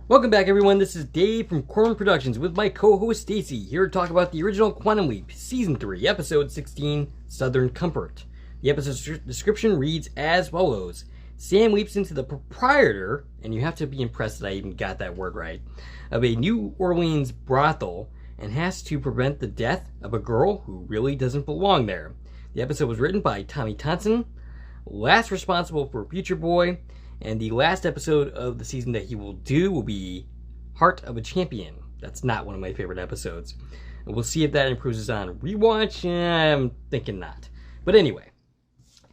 Welcome back, everyone. This is Dave from Corman Productions with my co-host Stacie, here to talk about the original Quantum Leap, Season 3, Episode 16, Southern Comfort. The episode's description reads as follows. Sam leaps into the proprietor, and you have to be impressed that I even got that word right, of a New Orleans brothel, and has to prevent the death of a girl who really doesn't belong there. The episode was written by Tommy Thompson, last responsible for Future Boy, and the last episode of the season that he will do will be Heart of a Champion. That's not one of my favorite episodes. And we'll see if that improves us on Rewatch. I'm thinking not. But anyway,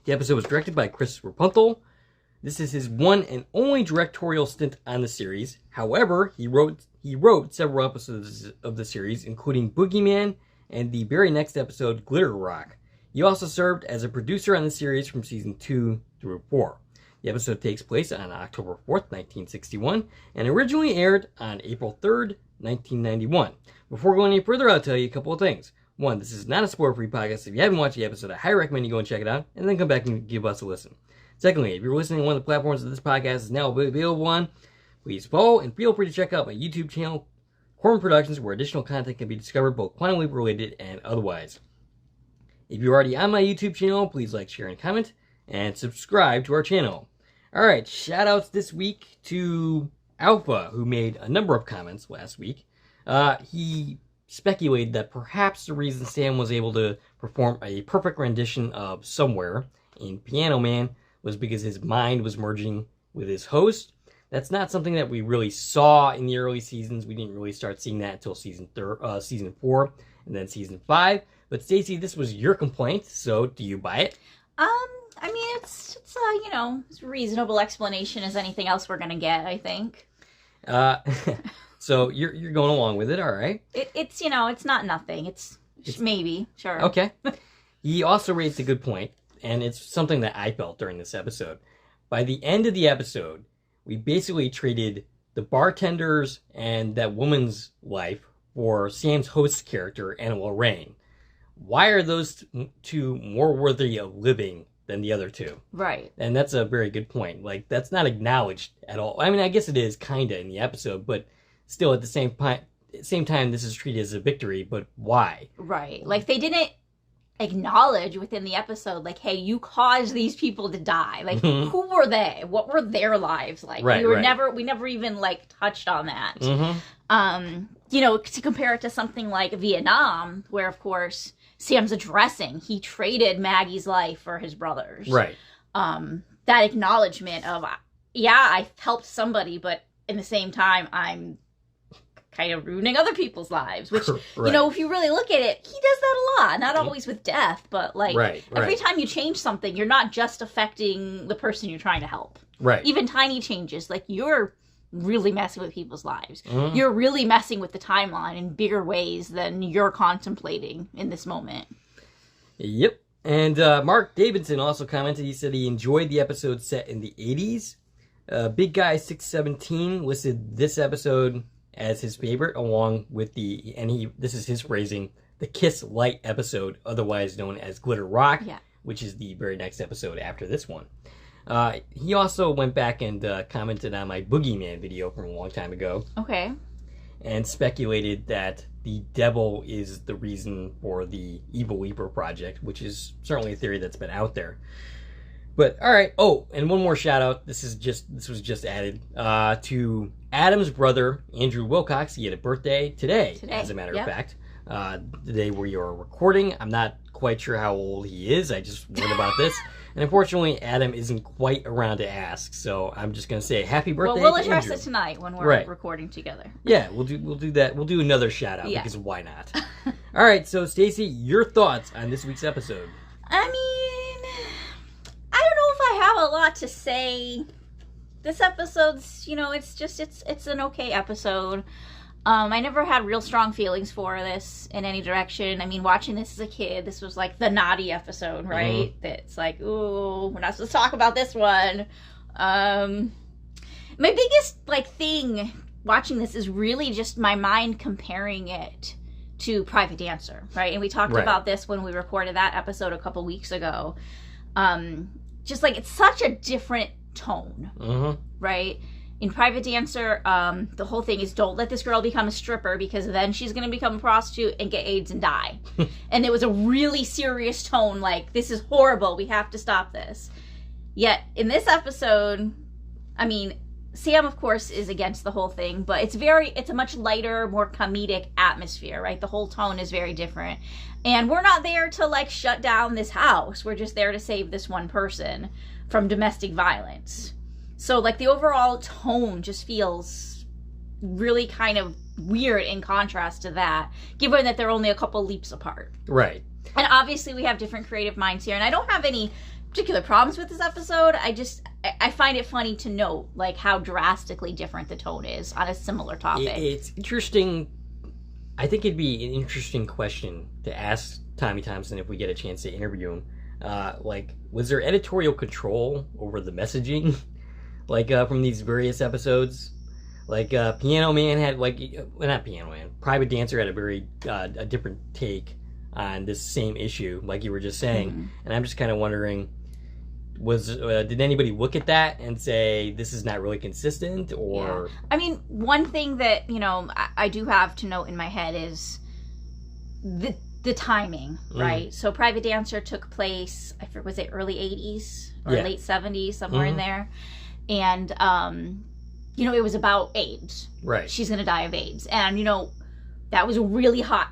the episode was directed by Chris Rapunzel. This is his one and only directorial stint on the series. However, he wrote several episodes of the series, including Boogeyman and the very next episode, Glitter Rock. He also served as a producer on the series from season 2 through 4. The episode takes place on October 4th, 1961, and originally aired on April 3rd, 1991. Before going any further, I'll tell you a couple of things. One, this is not a spoiler-free podcast. If you haven't watched the episode, I highly recommend you go and check it out, and then come back and give us a listen. Secondly, if you're listening on one of the platforms that this podcast is now available on, please follow and feel free to check out my YouTube channel, Corman Productions, where additional content can be discovered, both Quantum Leap related and otherwise. If you're already on my YouTube channel, please like, share, and comment, and subscribe to our channel. Alright, shout-outs this week to Alpha, who made a number of comments last week. He speculated that perhaps the reason Sam was able to perform a perfect rendition of Somewhere in Piano Man was because his mind was merging with his host. That's not something that we really saw in the early seasons. We didn't really start seeing that until season 4 and then season 5. But Stacie, this was your complaint, so do you buy it? I mean, it's as reasonable explanation as anything else we're gonna get, I think. So you're going along with it, all right? It's not nothing. It's maybe, sure. Okay. He also raised a good point, and it's something that I felt during this episode. By the end of the episode, we basically traded the bartenders and that woman's life for Sam's host character, Anna Lorraine. Why are those two more worthy of living than the other two? Right. And that's a very good point. Like, that's not acknowledged at all. I mean, I guess it is kind of in the episode, but still at the same time, this is treated as a victory, but why? Right. Like, they didn't acknowledge within the episode, like, hey, you caused these people to die. Like, who were they? What were their lives like? Right, we never even, like, touched on that. To compare it to something like Vietnam, where, of course, Sam's addressing, he traded Maggie's life for his brother's. Right. That acknowledgement of, yeah, I helped somebody, but in the same time, I'm kind of ruining other people's lives, which, if you really look at it, he does that a lot. Not always with death, but, like, every time you change something, you're not just affecting the person you're trying to help. Right. Even tiny changes, like, you're really messing with people's lives. You're really messing with the timeline in bigger ways than you're contemplating in this moment. Yep. And Mark Davidson also commented, he said he enjoyed the episode set in the 80s. Big Guy 617 listed this episode as his favorite, along with this is his phrasing, the Kiss Light episode, otherwise known as Glitter Rock, which is the very next episode after this one. He also went back and commented on my Boogeyman video from a long time ago. Okay. And speculated that the devil is the reason for the Evil Leaper project, which is certainly a theory that's been out there. But, all right. Oh, and one more shout out. This was just added to Adam's brother, Andrew Wilcox. He had a birthday today, as a matter of fact. The day where you're recording. I'm not quite sure how old he is. I just learned about this. And unfortunately, Adam isn't quite around to ask, so I'm just going to say happy birthday. Well, we'll address it tonight when we're recording together. Yeah, we'll do that. We'll do another shout out because why not? All right, so Stacie, your thoughts on this week's episode? I mean, I don't know if I have a lot to say. This episode's, it's an okay episode. I never had real strong feelings for this in any direction. I mean, watching this as a kid, this was like the naughty episode, right? That's like, ooh, we're not supposed to talk about this one. My biggest, thing watching this is really just my mind comparing it to Private Dancer, right? And we talked about this when we recorded that episode a couple weeks ago. Just, it's such a different tone, right? In Private Dancer, the whole thing is don't let this girl become a stripper because then she's going to become a prostitute and get AIDS and die. And it was a really serious tone, like, this is horrible, we have to stop this. Yet, in this episode, I mean, Sam, of course, is against the whole thing, but it's a much lighter, more comedic atmosphere, right? The whole tone is very different. And we're not there to, like, shut down this house. We're just there to save this one person from domestic violence. So, like, the overall tone just feels really kind of weird in contrast to that, given that they're only a couple leaps apart. Right. And obviously we have different creative minds here, and I don't have any particular problems with this episode. I find it funny to note, like, how drastically different the tone is on a similar topic. It's interesting. I think it'd be an interesting question to ask Tommy Thompson if we get a chance to interview him. Like, was there editorial control over the messaging? Like, from these various episodes, like, Piano Man had, like, well, not Piano Man, Private Dancer had a very, a different take on this same issue, like you were just saying, and I'm just kind of wondering, did anybody look at that and say, this is not really consistent, or? Yeah. I mean, one thing that, you know, I do have to note in my head is the timing, right? So Private Dancer took place, I forget, was it early 80s or late 70s, somewhere in there? And, you know, it was about AIDS. Right. She's going to die of AIDS. And, you know, that was a really hot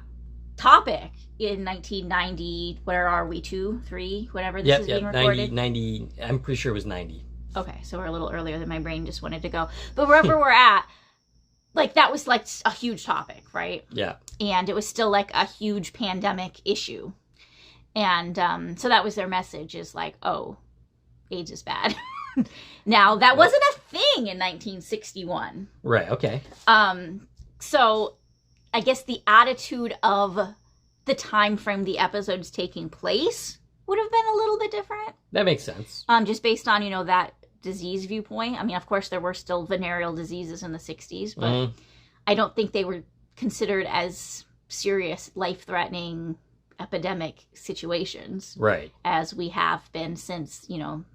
topic in 1990. Where are we? 2, 3, whatever this is being recorded? 90, I'm pretty sure it was 90. Okay, so we're a little earlier than my brain just wanted to go. But wherever we're at, like, that was, like, a huge topic, right? Yeah. And it was still, like, a huge pandemic issue. And so that was their message, is like, oh, AIDS is bad. Now, that wasn't a thing in 1961. Right, okay. So, I guess the attitude of the time frame the episode's taking place would have been a little bit different. That makes sense. Just based on, you know, that disease viewpoint. I mean, of course, there were still venereal diseases in the 60s, but I don't think they were considered as serious, life-threatening epidemic situations. Right. As we have been since, you know,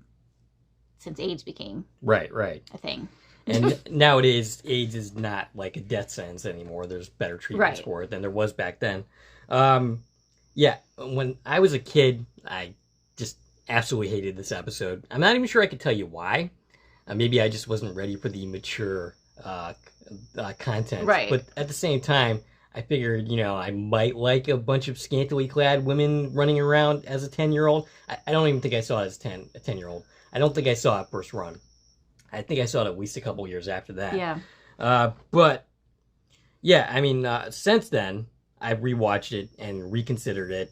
since AIDS became a thing. And nowadays, AIDS is not like a death sentence anymore. There's better treatments for it than there was back then. Yeah, when I was a kid, I just absolutely hated this episode. I'm not even sure I could tell you why. Maybe I just wasn't ready for the mature content. Right. But at the same time, I figured, you know, I might like a bunch of scantily clad women running around as a 10-year-old. I don't even think I saw it as a 10-year-old. I don't think I saw it first run. I think I saw it at least a couple years after that. Yeah. But, yeah, I mean, since then, I've rewatched it and reconsidered it,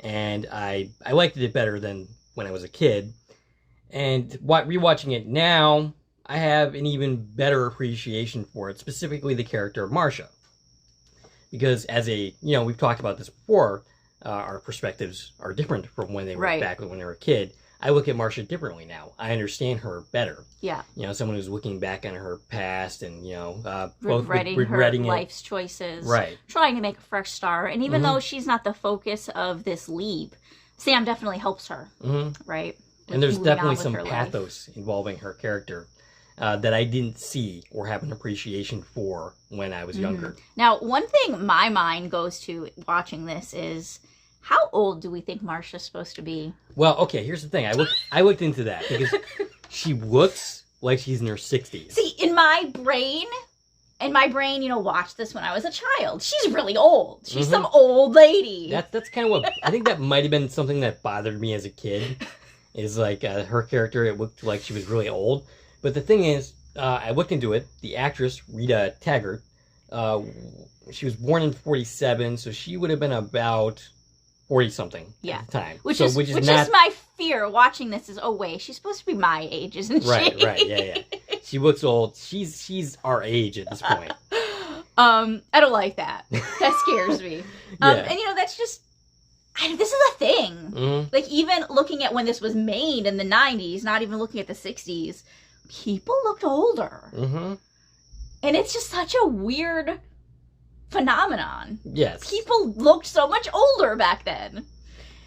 and I liked it better than when I was a kid. And rewatching it now, I have an even better appreciation for it, specifically the character of Marcia. Because as a, you know, we've talked about this before, our perspectives are different from when they were back when they were a kid. I look at Marcia differently now. I understand her better. Yeah. You know, someone who's looking back on her past and, you know, regretting her life's choices. Right. Trying to make a fresh start. And even though she's not the focus of this leap, Sam definitely helps her. Right. And there's definitely some pathos involving her character that I didn't see or have an appreciation for when I was younger. Now, one thing my mind goes to watching this is, how old do we think Marcia's supposed to be? Well, okay, here's the thing. I looked into that because she looks like she's in her 60s. See, in my brain, you know, watched this when I was a child. She's really old. She's some old lady. That's kind of what, I think that might have been something that bothered me as a kid, is like her character, it looked like she was really old. But the thing is, I looked into it. The actress, Rita Taggart, she was born in 1947, so she would have been about 40-something at the time. Which is my fear watching this is, oh wait, she's supposed to be my age, isn't she? Right, yeah. She looks old. She's our age at this point. I don't like that. That scares me. And you know, that's just, this is a thing. Like, even looking at when this was made in the 90s, not even looking at the 60s, people looked older. And it's just such a weird phenomenon. Yes. People looked so much older back then.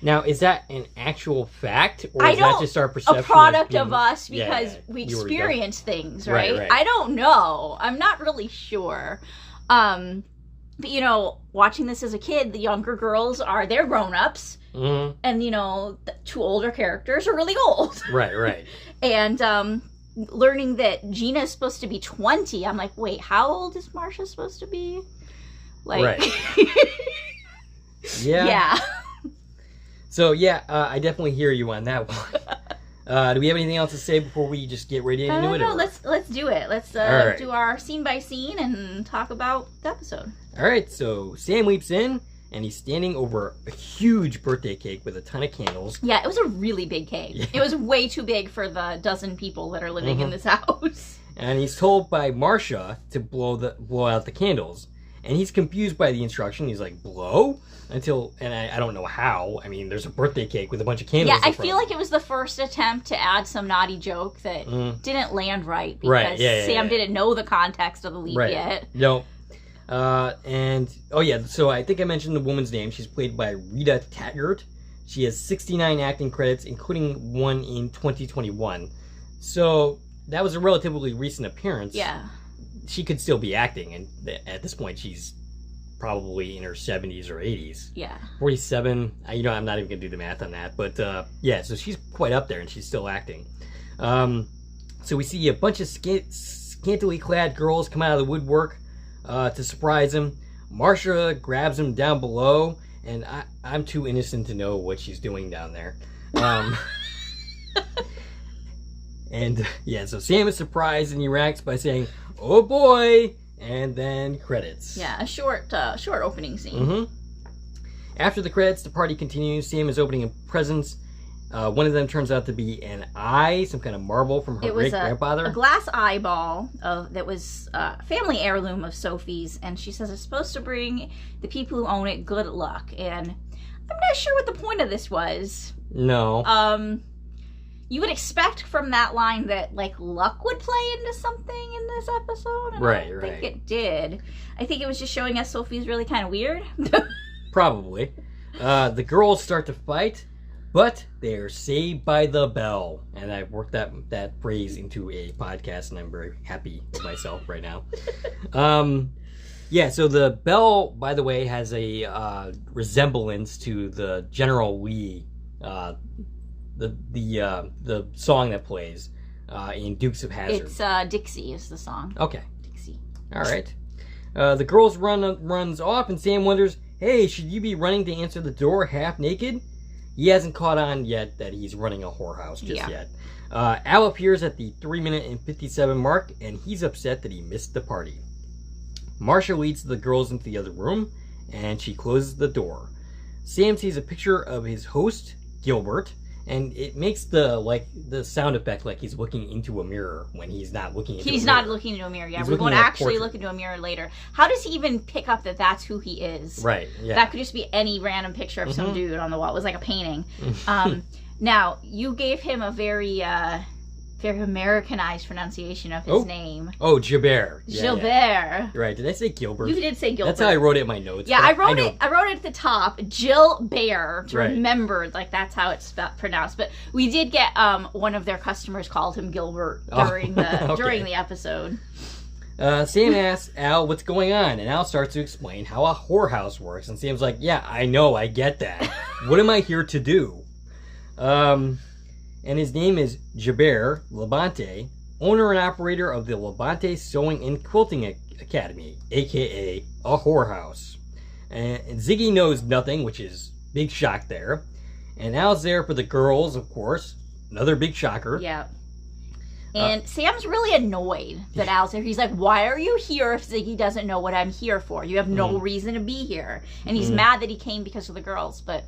Now, is that an actual fact, or I is that don't- just our perception? A product being- of us because Yeah, we you were experience things, Right, right? right. I don't know. I'm not really sure. But you know, watching this as a kid, the younger girls they're grown-ups, Mhm. and you know, the two older characters are really old. Right. And learning that Gina is supposed to be 20, I'm like, wait, how old is Marcia supposed to be? Like, Right. Yeah. yeah. So, I definitely hear you on that one. Do we have anything else to say before we just get right into it? No, or- let's do it. Let's right. do our scene by scene and talk about the episode. All right, so Sam leaps in, and he's standing over a huge birthday cake with a ton of candles. Yeah, it was a really big cake. Yeah. It was way too big for the dozen people that are living in this house. And he's told by Marcia to blow out the candles. And he's confused by the instruction. He's like, blow? And I don't know how. I mean, there's a birthday cake with a bunch of candles. Yeah, I in front feel of like it was the first attempt to add some naughty joke that didn't land right because Right, yeah, Sam didn't know the context of the leap Right. yet. No. So I think I mentioned the woman's name. She's played by Rita Taggart. She has 69 acting credits, including one in 2021. So that was a relatively recent appearance. Yeah. She could still be acting, and at this point, she's probably in her 70s or 80s. Yeah. 47. I'm not even gonna do the math on that, but so she's quite up there, and she's still acting. So we see a bunch of scantily clad girls come out of the woodwork to surprise him. Marcia grabs him down below, and I'm too innocent to know what she's doing down there. So Sam is surprised and he reacts by saying, "Oh boy," and then credits. Yeah, a short opening scene. Mm-hmm. After the credits, the party continues. Sam is opening presents. One of them turns out to be an eye, some kind of marble from her great-grandfather. A glass eyeball that was a family heirloom of Sophie's, and she says it's supposed to bring the people who own it good luck. And I'm not sure what the point of this was. No. You would expect from that line that, like, luck would play into something in this episode. And I don't think it did. I think it was just showing us Sophie's really kind of weird. Probably. The girls start to fight, but they are saved by the bell. And I've worked that phrase into a podcast, and I'm very happy with myself right now. So the bell, by the way, has a resemblance to the General Lee, the song that plays in Dukes of Hazzard. It's Dixie is the song. Okay. Dixie. All right. The girls runs off, and Sam wonders, "Hey, should you be running to answer the door half naked?" He hasn't caught on yet that he's running a whorehouse just yet. Al appears at the 3-minute and 57 mark, and he's upset that he missed the party. Marcia leads the girls into the other room, and she closes the door. Sam sees a picture of his host, Gilbert, and it makes the sound effect like he's looking into a mirror when he's not looking into a mirror. He's not looking into a mirror, yeah. He's We're going to looking at a actually portrait. look into a mirror later. How does he even pick up that that's who he is? Right, yeah. That could just be any random picture of some dude on the wall. It was like a painting. Now, you gave him a very Americanized pronunciation of his name. Oh, Gilbert. Yeah, Gilbert. Yeah. Right, did I say Gilbert? You did say Gilbert. That's how I wrote it in my notes. Yeah, I wrote it at the top, Jill Bear, to Right. remember, like, that's how it's pronounced. But we did get one of their customers called him Gilbert during the episode. Sam asks Al what's going on, and Al starts to explain how a whorehouse works. And Sam's like, "Yeah, I know, I get that. What am I here to do?" And his name is Gilbert Labonte, owner and operator of the Labonte Sewing and Quilting Academy, aka a whorehouse. And Ziggy knows nothing, which is big shock there. And Al's there for the girls, of course. Another big shocker. Yeah. And Sam's really annoyed that Al's there. He's like, "Why are you here if Ziggy doesn't know what I'm here for? You have no reason to be here." And he's mad that he came because of the girls, but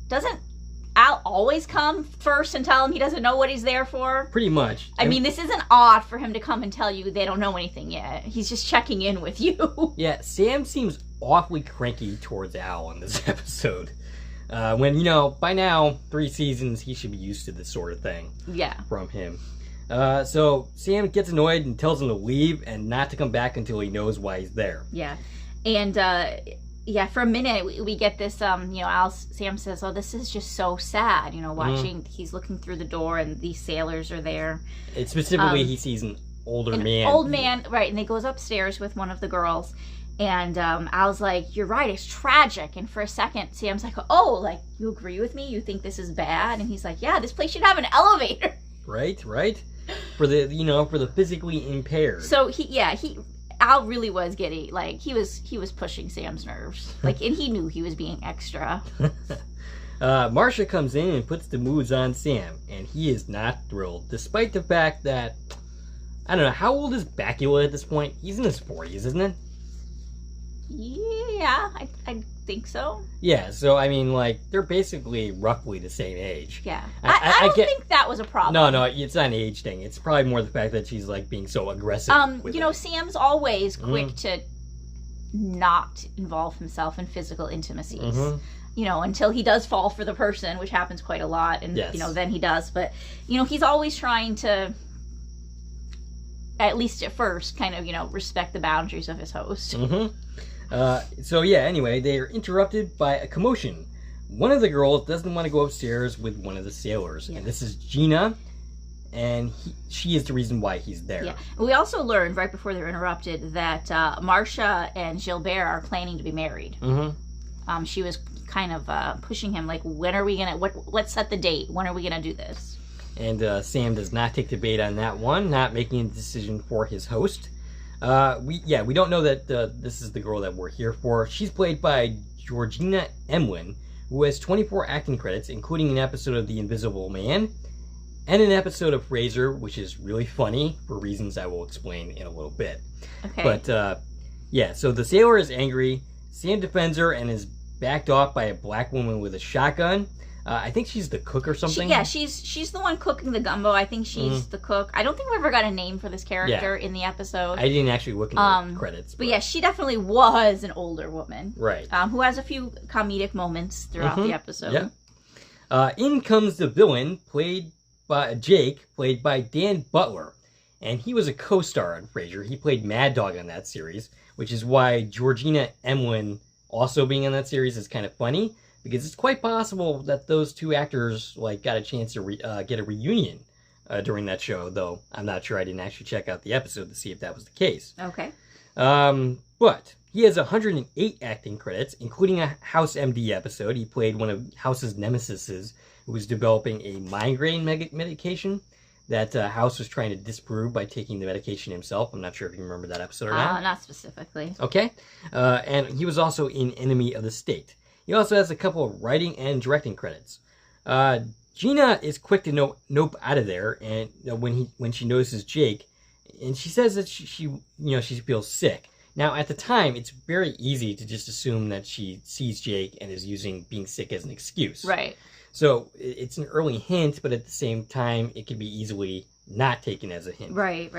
doesn't Al always come first and tell him he doesn't know what he's there for? Pretty much. I mean, this isn't odd for him to come and tell you they don't know anything yet. He's just checking in with you. Yeah, Sam seems awfully cranky towards Al in this episode. When, by now, 3 seasons, he should be used to this sort of thing. Yeah. From him. So Sam gets annoyed and tells him to leave and not to come back until he knows why he's there. Yeah. And Yeah, for a minute we get this. Sam says, "Oh, this is just so sad." Watching. He's looking through the door, and these sailors are there. It's specifically, he sees an older man. Old man, right? And he goes upstairs with one of the girls, and Al's like, "You're right. It's tragic." And for a second, Sam's like, "Oh, like you agree with me? You think this is bad?" And he's like, "Yeah, this place should have an elevator." Right. For the physically impaired. So Al really was getting, like, he was pushing Sam's nerves. Like, and he knew he was being extra. Marcia comes in and puts the moves on Sam, and he is not thrilled, despite the fact that, I don't know, how old is Bakula at this point? He's in his 40s, isn't it? Yeah, I think so. Yeah, so, I mean, like, they're basically roughly the same age. Yeah. I don't think that was a problem. No, it's not an age thing. It's probably more the fact that she's, like, being so aggressive with it. Sam's always quick to not involve himself in physical intimacies. Until he does fall for the person, which happens quite a lot, and, then he does. But, he's always trying to, at least at first, kind of, respect the boundaries of his host. Anyway, they are interrupted by a commotion. One of the girls doesn't want to go upstairs with one of the sailors, and this is Gina, and she is the reason why he's there. Yeah, we also learned right before they were interrupted that Marcia and Gilbert are planning to be married. She was kind of pushing him, like, when are we gonna? Let's set the date. When are we gonna do this? And Sam does not take the bait on that one, not making a decision for his host. We don't know that this is the girl that we're here for. She's played by Georgina Emlyn, who has 24 acting credits, including an episode of The Invisible Man, and an episode of Frasier, which is really funny, for reasons I will explain in a little bit. Okay. But, so the sailor is angry, Sam defends her, and is backed off by a black woman with a shotgun. I think she's the cook or something. She's the one cooking the gumbo. I think she's the cook. I don't think we ever got a name for this character in the episode. I didn't actually look in the credits. But yeah, she definitely was an older woman. Right. Who has a few comedic moments throughout the episode. Yeah. In comes the villain, played by Dan Butler. And he was a co-star on Frasier. He played Mad Dog on that series, which is why Georgina Emlyn also being on that series is kind of funny. Because it's quite possible that those two actors got a chance to get a reunion during that show, though I'm not sure. I didn't actually check out the episode to see if that was the case. Okay. But he has 108 acting credits, including a House MD episode. He played one of House's nemesises, who was developing a migraine medication that House was trying to disprove by taking the medication himself. I'm not sure if you remember that episode or not. Not specifically. Okay. And he was also in Enemy of the State. He also has a couple of writing and directing credits. Gina is quick to nope out of there, and when she notices Jake, and she says that she feels sick. Now at the time, it's very easy to just assume that she sees Jake and is using being sick as an excuse. Right. So it's an early hint, but at the same time, it can be easily not taken as a hint. Right.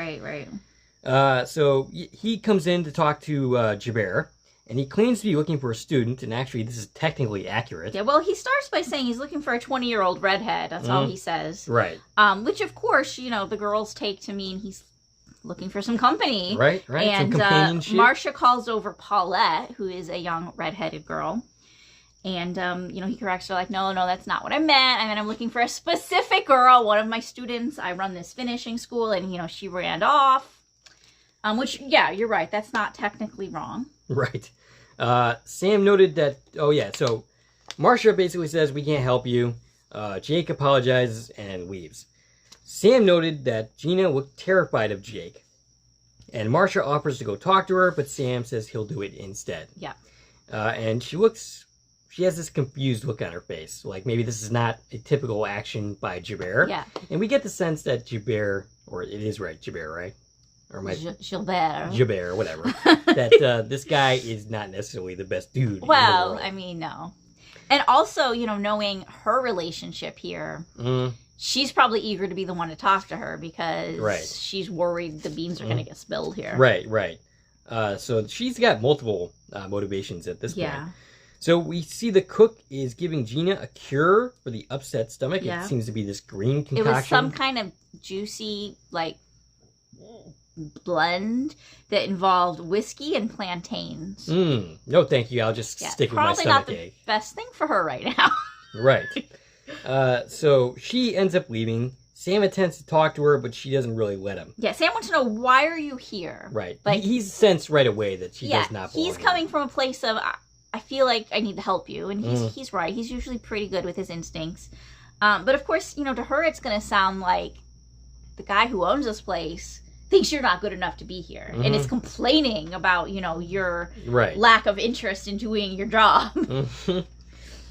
So he comes in to talk to Gilbert. And he claims to be looking for a student, and actually this is technically accurate. Yeah, well, he starts by saying he's looking for a 20-year-old redhead. That's all he says. Right. Which, of course, the girls take to mean he's looking for some company. Right. And some companionship. Marcia calls over Paulette, who is a young redheaded girl. And, he corrects her like, no, that's not what I meant. I mean, I'm looking for a specific girl, one of my students. I run this finishing school, and, she ran off. Which, yeah, you're right. That's not technically wrong. Right. Sam noted that, so Marcia basically says, we can't help you. Jake apologizes and leaves. Sam noted that Gina looked terrified of Jake. And Marcia offers to go talk to her, but Sam says he'll do it instead. Yeah. And she has this confused look on her face. Like maybe this is not a typical action by Gilbert. Yeah. And we get the sense that Gilbert, or it is right, Gilbert, right? Or Gilbert, whatever. That this guy is not necessarily the best dude. Well, I mean, no. And also, knowing her relationship here, she's probably eager to be the one to talk to her because she's worried the beans are going to get spilled here. Right. So she's got multiple motivations at this point. So we see the cook is giving Gina a cure for the upset stomach. Yeah. It seems to be this green concoction. It was some kind of juicy, blend that involved whiskey and plantains. No, thank you. I'll just stick with my stomach probably not ache. the best thing for her right now. Right. So she ends up leaving. Sam attempts to talk to her, but she doesn't really let him. Yeah, Sam wants to know, why are you here? Right. Like, he's sensed right away that she does not belong he's here. coming from a place of, I feel like I need to help you. And he's right. He's usually pretty good with his instincts. But of course, you know, to her it's going to sound like the guy who owns this place thinks you're not good enough to be here. And is complaining about, you know, your lack of interest in doing your job.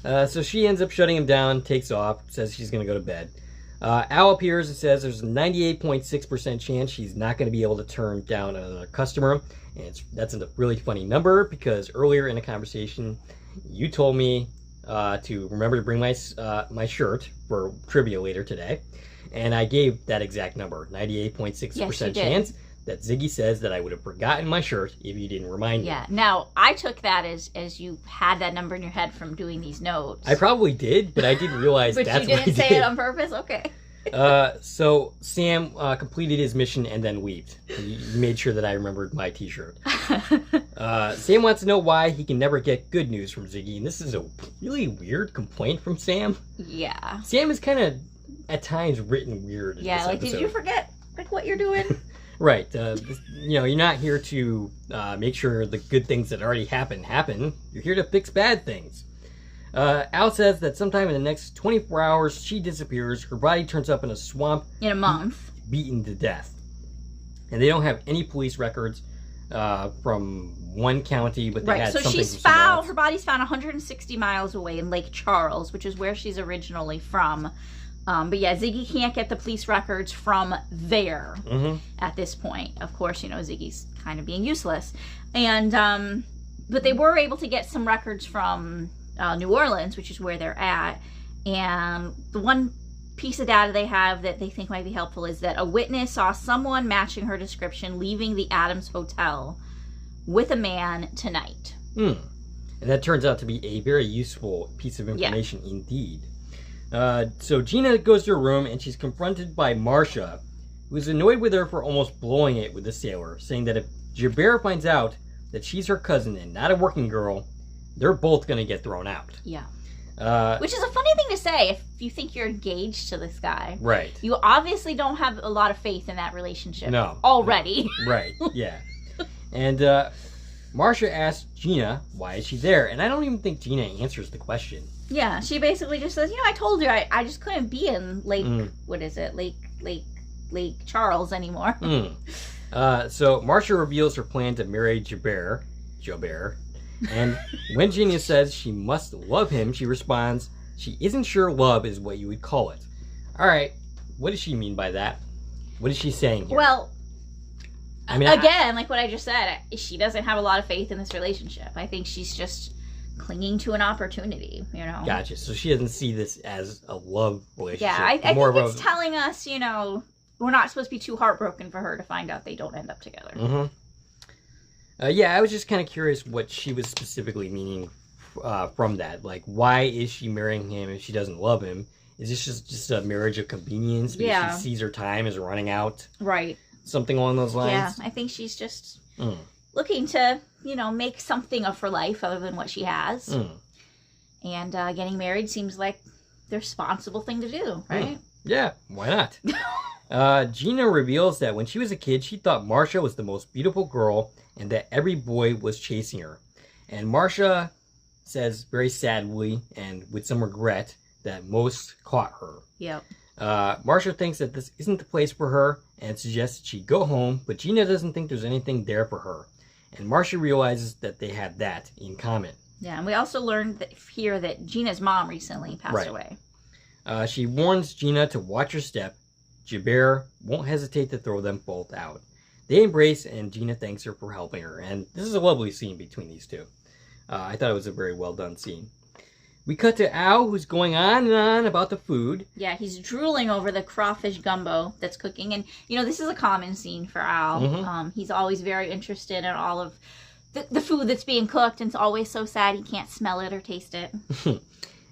So she ends up shutting him down, takes off, says she's going to go to bed. Al appears and says there's a 98.6% chance she's not going to be able to turn down another customer. And that's a really funny number, because earlier in the conversation, you told me to remember to bring my shirt for trivia later today. And I gave that exact number, 98.6% chance that Ziggy says that I would have forgotten my shirt if you didn't remind me. Yeah. Now, I took that as you had that number in your head from doing these notes. I probably did, but I didn't realize but that's you what I didn't did. say it on purpose? Okay. So Sam completed his mission and then weeped. He made sure that I remembered my t-shirt. Sam wants to know why he can never get good news from Ziggy, and this is a really weird complaint from Sam. Yeah. Sam is kind of, at times, written weird in this episode. Did you forget what you're doing? Right. You know, you're not here to make sure the good things that already happen. You're here to fix bad things. Al says that sometime in the next 24 hours, she disappears. Her body turns up in a swamp. In a month. Beaten to death. And they don't have any police records from one county, but they had something from somewhere else. Her body's found 160 miles away in Lake Charles, which is where she's originally from. But yeah, Ziggy can't get the police records from there at this point. Of course, you know, Ziggy's kind of being useless. And, but they were able to get some records from New Orleans, which is where they're at. And the one piece of data they have that they think might be helpful is that a witness saw someone matching her description leaving the Adams Hotel with a man tonight. And that turns out to be a very useful piece of information indeed. So Gina goes to her room and she's confronted by Marcia, who's annoyed with her for almost blowing it with the sailor, saying that if Jabert finds out that she's her cousin and not a working girl, they're both going to get thrown out. Yeah. Which is a funny thing to say if you think you're engaged to this guy. Right. You obviously don't have a lot of faith in that relationship. No. Already. Right, yeah. And Marcia asks Gina, why is she there? And I don't even think Gina answers the question. Yeah, she basically just says, you know, I told you I just couldn't be in Lake, what is it, Lake Charles anymore. So Marcia reveals her plan to marry Jobert. And when Gina says she must love him, she responds, she isn't sure love is what you would call it. All right, what does she mean by that? What is she saying here? Well, I mean, again, like what I just said, she doesn't have a lot of faith in this relationship. I think she's just clinging to an opportunity, you know. Gotcha. So she doesn't see this as a love relationship. Yeah, I think it's telling us, you know, we're not supposed to be too heartbroken for her to find out they don't end up together. Yeah, I was just kind of curious what she was specifically meaning from that. Like, why is she marrying him if she doesn't love him? Is this just a marriage of convenience because she sees her time is running out? Right. Something along those lines? Yeah, I think she's just looking to, you know, make something of her life other than what she has. And getting married seems like the responsible thing to do, right? Yeah, why not? Gina reveals that when she was a kid, she thought Marcia was the most beautiful girl and that every boy was chasing her. And Marcia says very sadly and with some regret that most caught her. Yep. Marcia thinks that this isn't the place for her and suggests that she go home, but Gina doesn't think there's anything there for her. And Marcia realizes that they have that in common. Yeah, and we also learned here that Gina's mom recently passed away. She warns Gina to watch her step. Jabert won't hesitate to throw them both out. They embrace, and Gina thanks her for helping her. And this is a lovely scene between these two. I thought it was a very well done scene. We cut to Al, who's going on and on about the food. Yeah, he's drooling over the crawfish gumbo that's cooking. And, you know, this is a common scene for Al. He's always very interested in all of the food that's being cooked, and it's always so sad he can't smell it or taste it.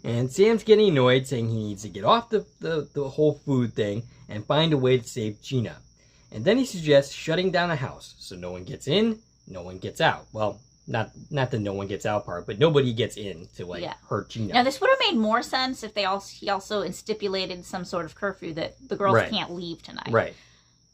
And Sam's getting annoyed, saying he needs to get off the whole food thing and find a way to save Gina. And then he suggests shutting down the house so no one gets in, no one gets out. Well, not the no one gets out part, but nobody gets in to hurt Gina. Now this would have made more sense if he also stipulated some sort of curfew that the girls can't leave tonight. Right.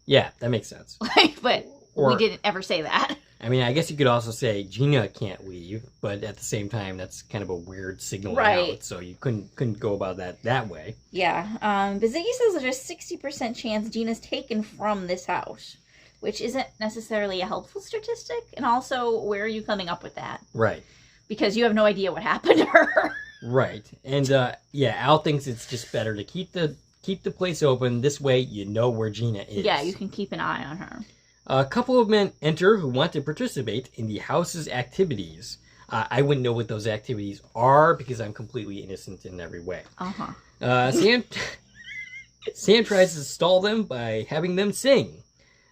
Yeah, that makes sense. But we didn't ever say that. I mean, I guess you could also say Gina can't leave, but at the same time, that's kind of a weird signal out, so you couldn't go about that way. Yeah, but Ziggy says there's a 60% chance Gina's taken from this house, which isn't necessarily a helpful statistic. And also, where are you coming up with that? Right. Because you have no idea what happened to her. Right. And, Al thinks it's just better to keep the place open. This way, you know where Gina is. Yeah, you can keep an eye on her. A couple of men enter who want to participate in the house's activities. I wouldn't know what those activities are because I'm completely innocent in every way. Sam tries to stall them by having them sing.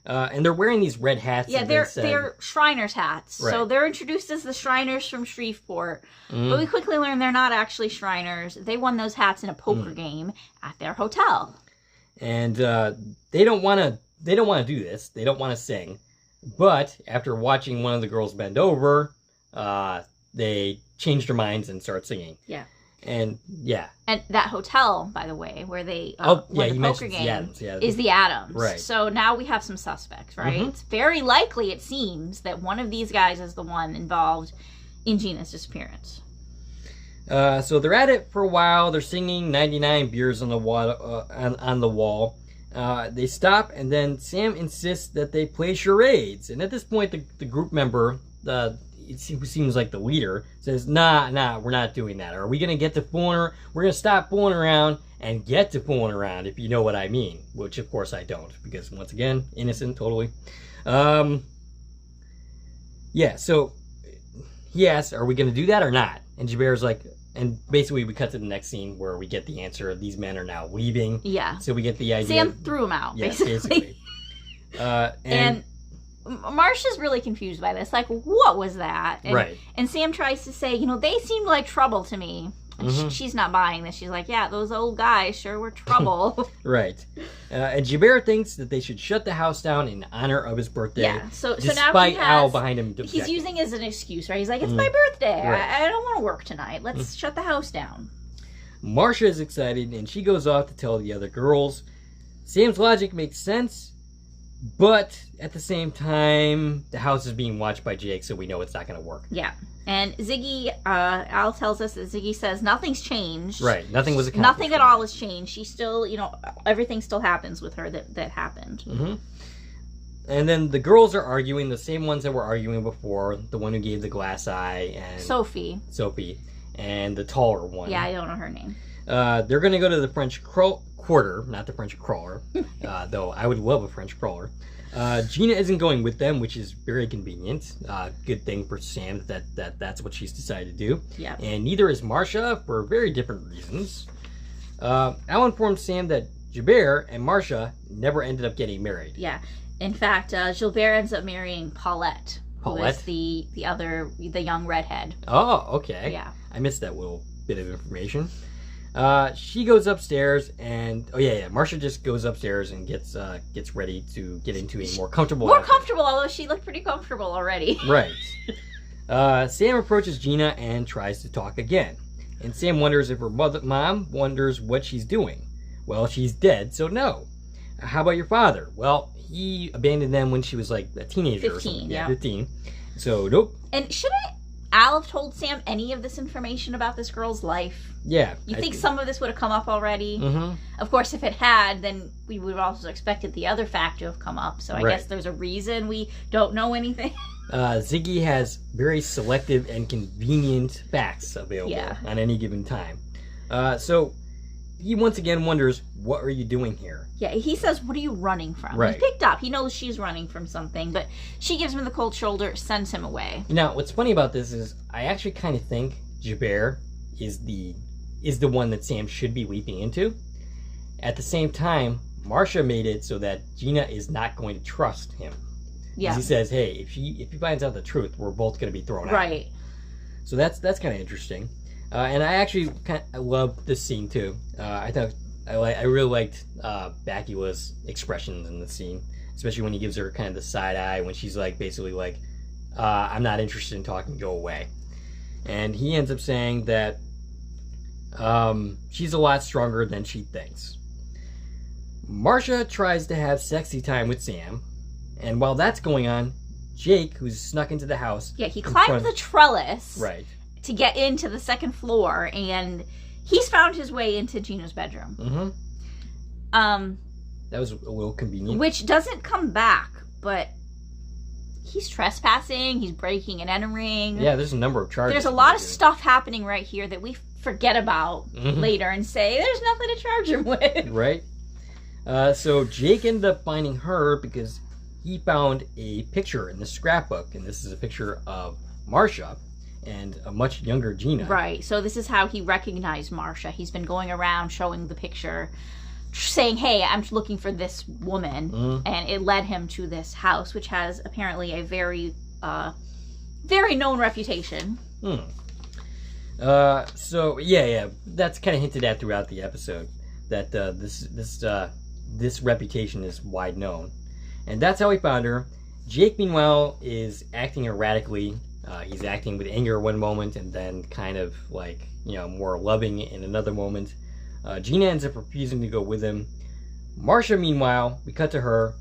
And they're wearing these red hats. Yeah, they're Shriners hats. Right. So they're introduced as the Shriners from Shreveport. But we quickly learn they're not actually Shriners. They won those hats in a poker game at their hotel. And they don't want to do this. They don't want to sing. But after watching one of the girls bend over, they change their minds and start singing. Yeah. And that hotel, by the way, where they won the poker game is the Adams. Right. So now we have some suspects, right? Mm-hmm. It's very likely, it seems, that one of these guys is the one involved in Gina's disappearance. So they're at it for a while. They're singing 99 beers on the wall. They stop, and then Sam insists that they play charades. And at this point, the group member, who seems like the leader, says, nah, we're not doing that. Are we going to get to fooling around? We're going to stop fooling around and get to fooling around, if you know what I mean. Which, of course, I don't, because, once again, innocent, totally. So he asks, are we going to do that or not? And Jabert's like... And basically, we cut to the next scene where we get the answer. These men are now leaving. Yeah. So we get the idea. Sam threw him out, basically. And Marcia's really confused by this. Like, what was that? And Sam tries to say, they seemed like trouble to me. And she's not buying this. She's like, yeah, those old guys sure were trouble. Right. And Jabert thinks that they should shut the house down in honor of his birthday. Yeah. So despite now Al behind him. He's using it as an excuse, right? He's like, it's my birthday. Right. I don't want to work tonight. Let's shut the house down. Marcia is excited, and she goes off to tell the other girls. Sam's logic makes sense, but at the same time, the house is being watched by Jake, so we know it's not going to work. Yeah. And Ziggy, Al tells us that Ziggy says nothing's changed. Right. Nothing was accomplished. Nothing at all has changed. She still, everything still happens with her that happened. Mm-hmm. And then the girls are arguing, the same ones that were arguing before. The one who gave the glass eye and... Sophie. And the taller one. Yeah, I don't know her name. They're going to go to the French Quarter, not the French Crawler. Though I would love a French Crawler. Gina isn't going with them, which is very convenient. Good thing for Sam that's what she's decided to do. Yeah. And neither is Marcia for very different reasons. Al informs Sam that Gilbert and Marcia never ended up getting married. Yeah. In fact, Gilbert ends up marrying Paulette. Who is the young redhead. Oh, okay. Yeah. I missed that little bit of information. She goes upstairs, and Marcia just goes upstairs and gets ready to get into a more comfortable outfit. Comfortable, although she looked pretty comfortable already. Right. Sam approaches Gina and tries to talk again, and Sam wonders if her mom wonders what she's doing. Well, she's dead, so no. How about your father? Well, he abandoned them when she was like a teenager. 15, or something. Yeah, 15. So nope. And shouldn't Al have told Sam any of this information about this girl's life? Yeah. You think some of this would have come up already? Mm-hmm. Of course, if it had, then we would have also expected the other fact to have come up. So I guess there's a reason we don't know anything. Ziggy has very selective and convenient facts available on any given time. So he once again wonders, what are you doing here? Yeah, he says, what are you running from? Right. He's picked up. He knows she's running from something, but she gives him the cold shoulder, sends him away. Now, what's funny about this is I actually kind of think Gilbert is the one that Sam should be leaping into. At the same time, Marcia made it so that Gina is not going to trust him. Yeah. He says, hey, if he finds out the truth, we're both going to be thrown out. Right. So that's kind of interesting. And I actually I love this scene too. I really liked Bakula's expressions in the scene. especially when he gives her kind of the side eye when she's like basically like, I'm not interested in talking, go away. And he ends up saying that she's a lot stronger than she thinks. Marcia tries to have sexy time with Sam, and while that's going on, Jake, who's snuck into the house... Yeah, he climbed the trellis right. to get into the second floor, and he's found his way into Gina's bedroom. Mm-hmm. That was a little convenient. Which doesn't come back, but he's trespassing, he's breaking and entering. Yeah, there's a number of charges. There's a lot of stuff happening right here that we forget about later and say, there's nothing to charge him with. Right. So Jake ended up finding her because he found a picture in the scrapbook, and this is a picture of Marcia and a much younger Gina. Right, so this is how he recognized Marcia. He's been going around showing the picture, saying, hey, I'm looking for this woman, and it led him to this house, which has apparently a very, very known reputation. So, yeah, that's kind of hinted at throughout the episode, that this reputation is wide known. And that's how he found her. Jake, meanwhile, is acting erratically. He's acting with anger one moment and then kind of like, more loving in another moment. Gina ends up refusing to go with him. Marcia, meanwhile, we cut to her.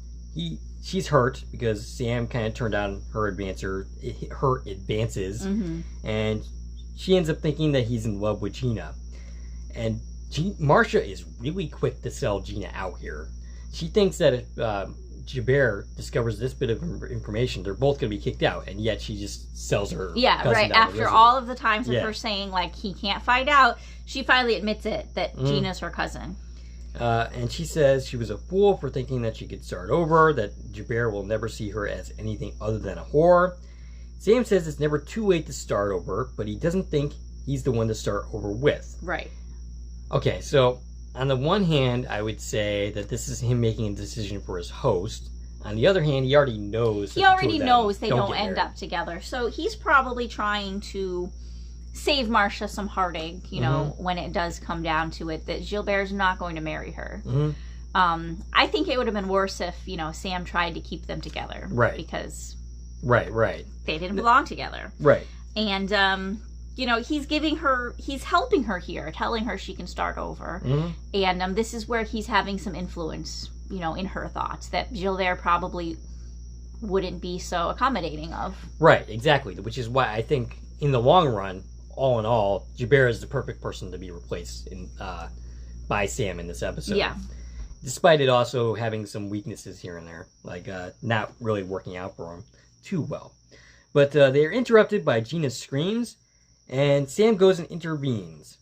She's hurt because Sam kind of turned down her advances. And she ends up thinking that he's in love with Gina. And Marcia is really quick to sell Gina out here. She thinks that if Jabber discovers this bit of information, they're both going to be kicked out, and yet she just sells her. Yeah, right. After all of the times of her saying, like, he can't find out, she finally admits it, that Gina's her cousin. And she says she was a fool for thinking that she could start over, that Jabber will never see her as anything other than a whore. Sam says it's never too late to start over, but he doesn't think he's the one to start over with. Right. Okay, so on the one hand, I would say that this is him making a decision for his host. On the other hand, he already knows. He already knows they don't end up together. So he's probably trying to save Marcia some heartache, when it does come down to it, that Gilbert's not going to marry her. I think it would have been worse if, Sam tried to keep them together. Right. Because... Right. They didn't belong together. Right. And, he's helping her here, telling her she can start over. And this is where he's having some influence, in her thoughts, that Gilbert probably wouldn't be so accommodating of. Right, exactly. Which is why I think, in the long run, all in all, Jabber is the perfect person to be replaced by Sam in this episode. Yeah. Despite it also having some weaknesses here and there, like not really working out for him too well. But they are interrupted by Gina's screams, and Sam goes and intervenes.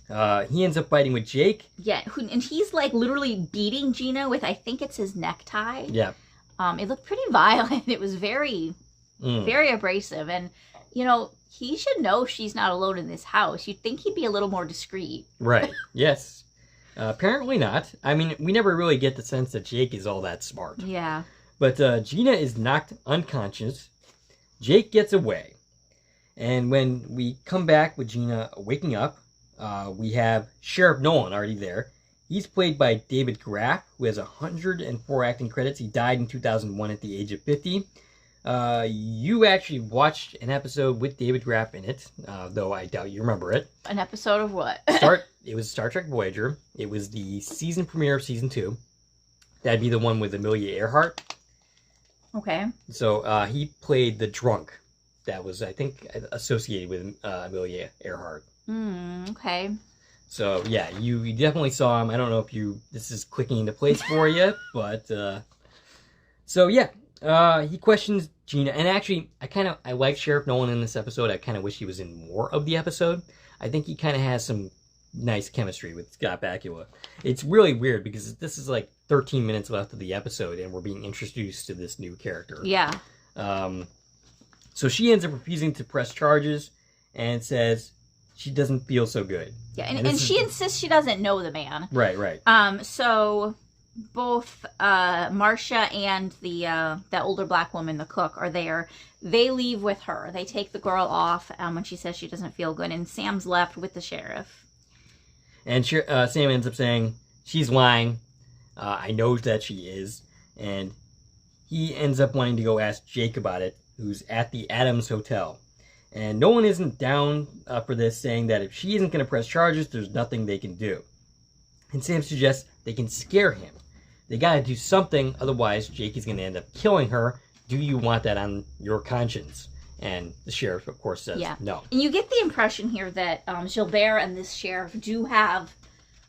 He ends up fighting with Jake. Yeah, and he's like literally beating Gina with, I think it's his necktie. Yeah. It looked pretty violent. It was very, very abrasive. And, he should know she's not alone in this house. You'd think he'd be a little more discreet. Right. Yes. Apparently not. I mean, we never really get the sense that Jake is all that smart. Yeah. But Gina is knocked unconscious. Jake gets away. And when we come back with Gina waking up, we have Sheriff Nolan already there. He's played by David Graff, who has 104 acting credits. He died in 2001 at the age of 50. You actually watched an episode with David Graff in it, though I doubt you remember it. An episode of what? It was Star Trek Voyager. It was the season premiere of season 2. That'd be the one with Amelia Earhart. Okay. So he played the drunk that was, I think, associated with Amelia Earhart. Okay. So, yeah, you definitely saw him. I don't know if this is clicking into place for you, but, so, yeah, he questions Gina, and actually, I like Sheriff Nolan in this episode. I kind of wish he was in more of the episode. I think he kind of has some nice chemistry with Scott Bakula. It's really weird, because this is like 13 minutes left of the episode, and we're being introduced to this new character. Yeah. So she ends up refusing to press charges, and says she doesn't feel so good. Yeah, and she insists she doesn't know the man. Right. So both Marcia and that older black woman, the cook, are there. They leave with her. They take the girl off when she says she doesn't feel good, and Sam's left with the sheriff. And Sam ends up saying, she's lying. I know that she is. And he ends up wanting to go ask Jake about it, who's at the Adams Hotel. And no one isn't down for this, saying that if she isn't going to press charges, there's nothing they can do. And Sam suggests they can scare him. They got to do something, otherwise Jake is going to end up killing her. Do you want that on your conscience? And the sheriff, of course, says no. And you get the impression here that Gilbert and this sheriff do have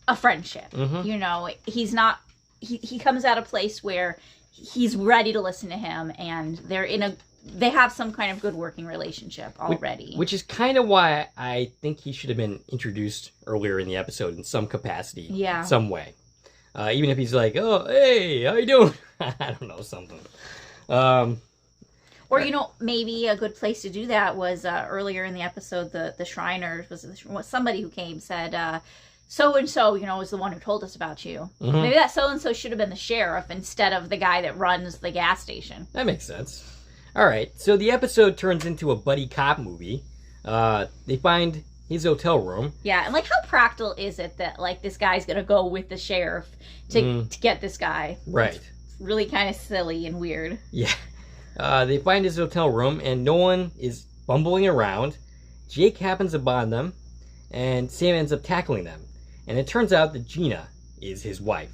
a friendship. You know, he's not... He comes at a place where he's ready to listen to him, and they have some kind of good working relationship already. Which is kind of why I think he should have been introduced earlier in the episode in some capacity. Yeah. Some way. Even if he's like, oh, hey, how you doing? I don't know, something. Or, you know, maybe a good place to do that was earlier in the episode, the Shriners, was somebody who came said, so-and-so, you know, was the one who told us about you. Maybe that so-and-so should have been the sheriff instead of the guy that runs the gas station. That makes sense. All right, so the episode turns into a buddy cop movie. They find his hotel room. Yeah, and, like, how practical is it that, like, this guy's going to go with the sheriff to get this guy? Right. It's really kind of silly and weird. Yeah. They find his hotel room, and no one is bumbling around. Jake happens upon them, and Sam ends up tackling them. And it turns out that Gina is his wife.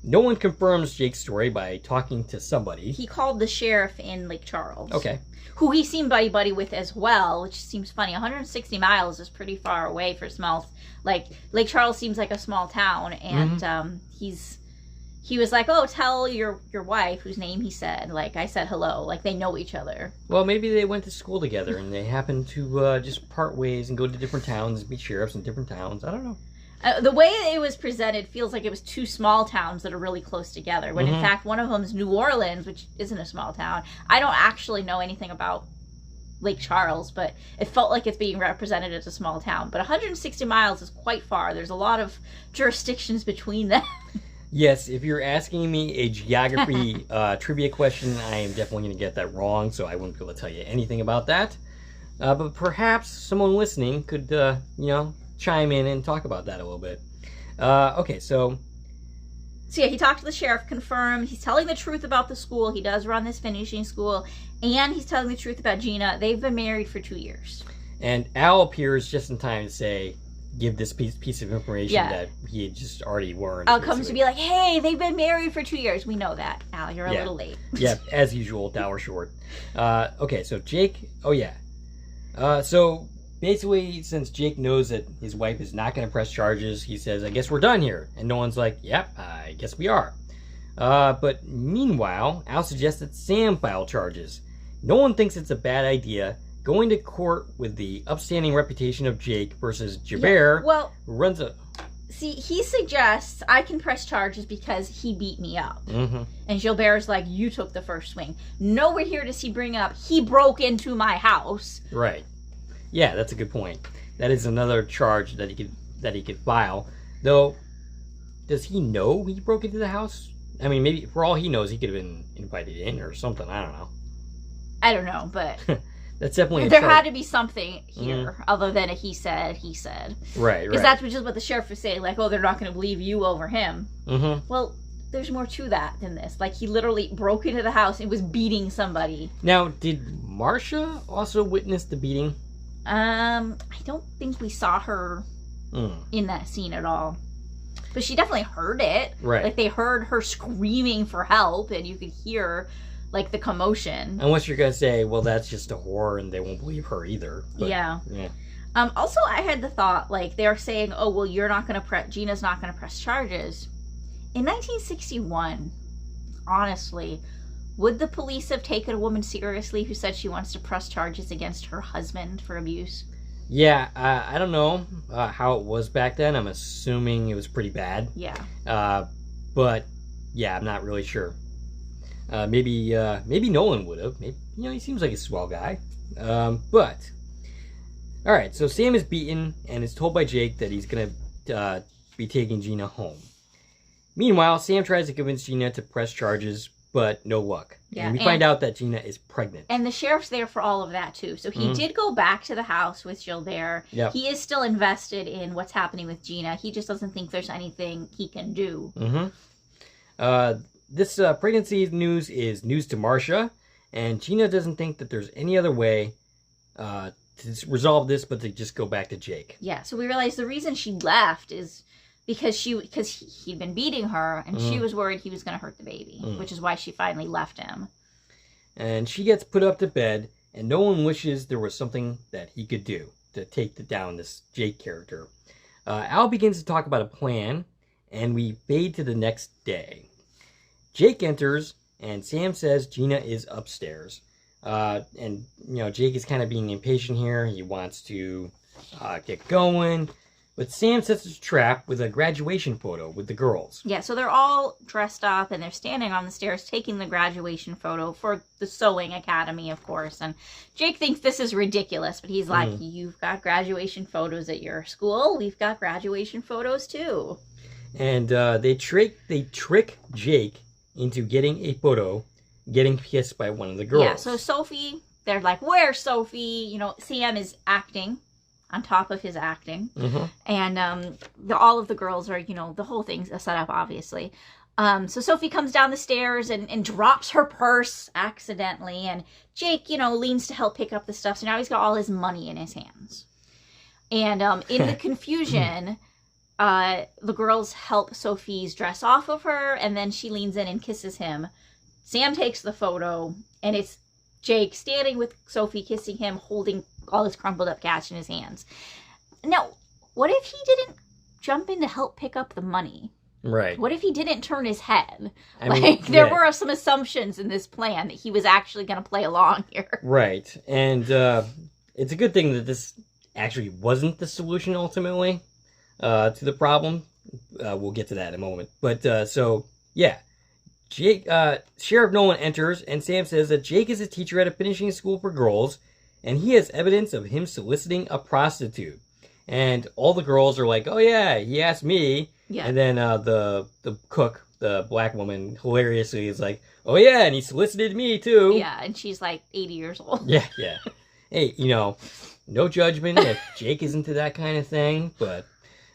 No one confirms Jake's story by talking to somebody. He called the sheriff in Lake Charles. Okay. Who he seemed buddy-buddy with as well, which seems funny. 160 miles is pretty far away for small... Like, Lake Charles seems like a small town, and he was like, oh, tell your wife, whose name he said. Like, I said hello. Like, they know each other. Well, maybe they went to school together, and they happened to just part ways and go to different towns and be sheriffs in different towns. I don't know. The way it was presented feels like it was two small towns that are really close together, when in fact one of them is New Orleans, which isn't a small town. I don't actually know anything about Lake Charles, but it felt like it's being represented as a small town. But 160 miles is quite far. There's a lot of jurisdictions between them. Yes, if you're asking me a geography trivia question, I am definitely going to get that wrong, so I wouldn't be able to tell you anything about that. But perhaps someone listening could, you know, chime in and talk about that a little bit. Okay, so yeah, he talked to the sheriff, confirmed. He's telling the truth about the school. He does run this finishing school. And he's telling the truth about Gina. They've been married for 2 years. And Al appears just in time to say, give this piece of information that he had just already learned. Al comes to be like, hey, they've been married for 2 years. We know that. Al, you're a little late. Yeah, as usual, hour short. Okay, so Jake, so basically, since Jake knows that his wife is not going to press charges, he says, I guess we're done here. And no one's like, yep, I guess we are. But meanwhile, Al suggests that Sam file charges. No one thinks it's a bad idea. Going to court with the upstanding reputation of Jake versus Gilbert who runs a... See, he suggests I can press charges because he beat me up. And Gilbert's like, you took the first swing. Nowhere here does he bring up, he broke into my house. Right. Yeah, that's a good point. That is another charge that he could file. Though, does he know he broke into the house? I mean, maybe for all he knows, he could have been invited in or something. I don't know. I don't know, but that's definitely there had to be something here other than a he said. Right. Because that's just what the sheriff was saying. Like, oh, they're not going to believe you over him. Well, there's more to that than this. Like, he literally broke into the house and was beating somebody. Now, did Marcia also witness the beating? I don't think we saw her in that scene at all. But she definitely heard it. Right. Like, they heard her screaming for help, and you could hear, like, the commotion. Unless you're going to say, well, that's just a whore, and they won't believe her either. But, yeah. Also, I had the thought, like, they're saying, oh, well, you're not going to Gina's not going to press charges. In 1961, honestly, would the police have taken a woman seriously who said she wants to press charges against her husband for abuse? Yeah, I don't know how it was back then. I'm assuming it was pretty bad. Yeah. But, yeah, I'm not really sure. Maybe Nolan would have. Maybe, you know, he seems like a swell guy. But, all right, so Sam is beaten and is told by Jake that he's going to be taking Gina home. Meanwhile, Sam tries to convince Gina to press charges, but no luck. Yeah, and we find out that Gina is pregnant. And the sheriff's there for all of that, too. So he did go back to the house with Gilbert. Yep. He is still invested in what's happening with Gina. He just doesn't think there's anything he can do. this pregnancy news is news to Marcia, and Gina doesn't think that there's any other way to resolve this but to just go back to Jake. Yeah, so we realized the reason she left is because he'd been beating her, and she was worried he was going to hurt the baby, which is why she finally left him. And she gets put up to bed, and no one wishes there was something that he could do to take down this Jake character. Al begins to talk about a plan, and we fade to the next day. Jake enters, and Sam says Gina is upstairs. And, Jake is kind of being impatient here. He wants to get going. But Sam sets a trap with a graduation photo with the girls. Yeah, so they're all dressed up, and they're standing on the stairs taking the graduation photo for the sewing academy, of course. And Jake thinks this is ridiculous, but he's like, you've got graduation photos at your school. We've got graduation photos, too. And they trick Jake into getting a photo, getting kissed by one of the girls. Yeah, so Sophie, they're like, where's Sophie? Sam is acting on top of his acting. And all of the girls are, the whole thing's a setup, obviously. So Sophie comes down the stairs and drops her purse accidentally. And Jake, leans to help pick up the stuff. So now he's got all his money in his hands. And in the confusion, the girls help Sophie's dress off of her. And then she leans in and kisses him. Sam takes the photo, and it's Jake standing with Sophie, kissing him, holding all his crumpled up cash in his hands. Now, what if he didn't jump in to help pick up the money? Right. What if he didn't turn his head? There were some assumptions in this plan that he was actually going to play along here. Right. And it's a good thing that this actually wasn't the solution ultimately to the problem. We'll get to that in a moment. But Jake, Sheriff Nolan enters, and Sam says that Jake is a teacher at a finishing school for girls, and he has evidence of him soliciting a prostitute. And all the girls are like, oh yeah, he asked me. Yeah. And then the cook, the black woman, hilariously is like, oh yeah, and he solicited me too. Yeah, and she's like 80 years old. Yeah. Hey, no judgment if Jake is into that kind of thing, but...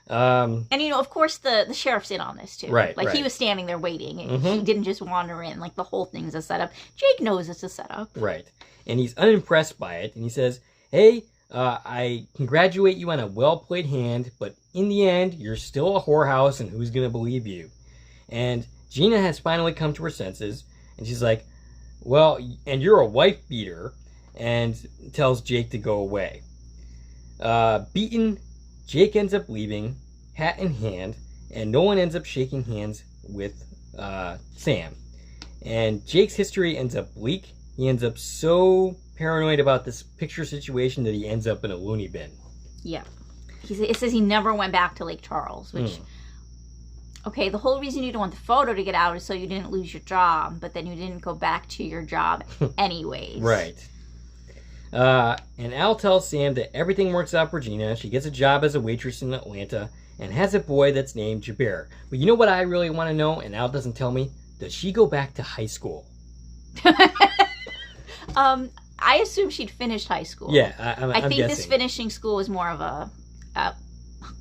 and of course the sheriff's in on this too. Right. He was standing there waiting, and he didn't just wander in. The whole thing's a setup. Jake knows it's a setup. Right. And he's unimpressed by it, and he says, hey, I congratulate you on a well-played hand, but in the end, you're still a whorehouse, and who's gonna believe you? And Gina has finally come to her senses, and she's like, well, and you're a wife beater, and tells Jake to go away. Beaten, Jake ends up leaving, hat in hand, and Nolan ends up shaking hands with Sam. And Jake's history ends up bleak. He ends up so paranoid about this picture situation that he ends up in a loony bin. Yeah. It says he never went back to Lake Charles, which... Okay, the whole reason you don't want the photo to get out is so you didn't lose your job, but then you didn't go back to your job anyways. Right. And Al tells Sam that everything works out for Gina. She gets a job as a waitress in Atlanta and has a boy that's named Jabir. But you know what I really want to know, and Al doesn't tell me? Does she go back to high school? I assume she'd finished high school. Yeah, I think this finishing school is more of a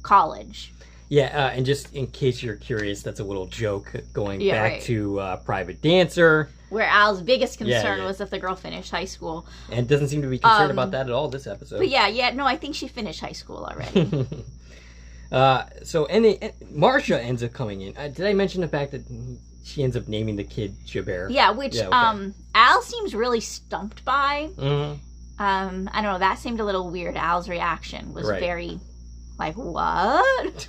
college. Yeah, and just in case you're curious, that's a little joke going back to Private Dancer. Where Al's biggest concern was if the girl finished high school. And doesn't seem to be concerned about that at all this episode. But no, I think she finished high school already. Marcia ends up coming in. Did I mention the fact that she ends up naming the kid Jabir? Yeah, which Al seems really stumped by. I don't know, that seemed a little weird. Al's reaction was very... Like, what?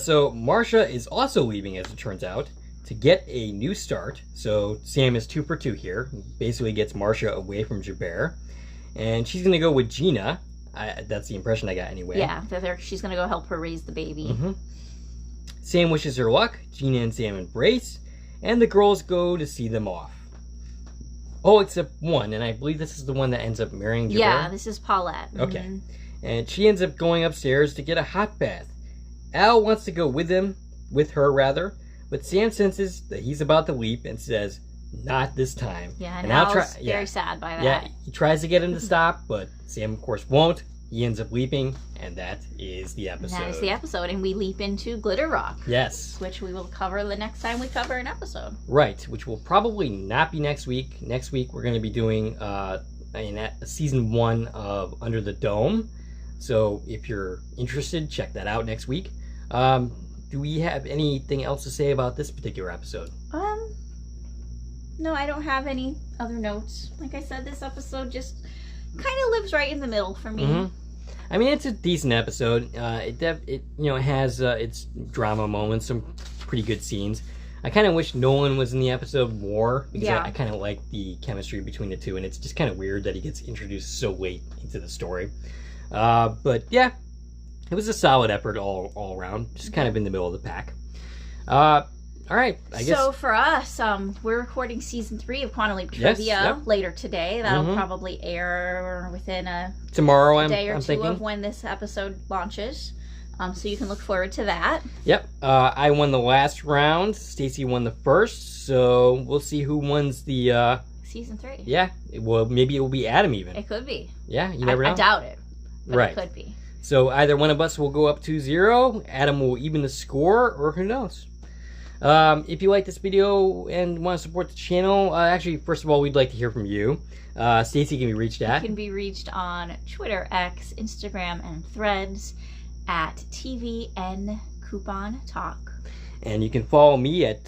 So Marcia is also leaving, as it turns out, to get a new start. So Sam is 2 for 2 here. Basically gets Marcia away from Jabir. And she's going to go with Gina. That's the impression I got anyway. Yeah, she's going to go help her raise the baby. Sam wishes her luck. Gina and Sam embrace. And the girls go to see them off. Oh, except one. And I believe this is the one that ends up marrying Jabir. Yeah, this is Paulette. Okay. And she ends up going upstairs to get a hot bath. Al wants to go with her, but Sam senses that he's about to leap and says, not this time. Yeah, and Al's very sad by that. Yeah, he tries to get him to stop, but Sam, of course, won't. he ends up leaping, and that is the episode. And that is the episode, and we leap into Glitter Rock. Yes. Which we will cover the next time we cover an episode. Right, which will probably not be next week. Next week we're going to be doing season 1 of Under the Dome. So if you're interested, check that out next week. Do we have anything else to say about this particular episode? No, I don't have any other notes. Like I said, this episode just kind of lives right in the middle for me. Mm-hmm. I mean, it's a decent episode. It has its drama moments, some pretty good scenes. I kind of wish Nolan was in the episode more, because I kind of like the chemistry between the two, and it's just kind of weird that he gets introduced so late into the story. But yeah, it was a solid effort all around, just kind of in the middle of the pack. All right, I guess. So for us, we're recording season 3 of Quantum Leap Trivia later today. That'll probably air within a day or two of when this episode launches. So you can look forward to that. Yep. I won the last round. Stacie won the first. So we'll see who wins the season 3. Yeah. Well, maybe it will be Adam even. It could be. Yeah. You never know. I doubt it. But it could be. So either one of us will go up 2-0. Adam will even the score, or who knows. If you like this video and want to support the channel, actually, first of all, we'd like to hear from you. Stacie can be reached at? You can be reached on Twitter, X, Instagram, and Threads at TVN Coupon Talk. And you can follow me at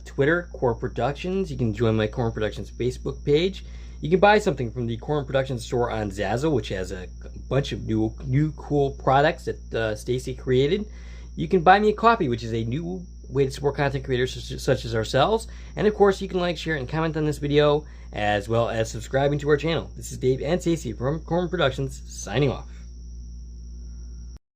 Twitter, Core Productions. You can join my Core Productions Facebook page. You can buy something from the Core Productions store on Zazzle, which has a bunch of new cool products that Stacie created. You can buy me a coffee, which is a new way to support content creators such as ourselves. And of course, you can like, share, and comment on this video, as well as subscribing to our channel. This is Dave and Stacie from Core Productions, signing off.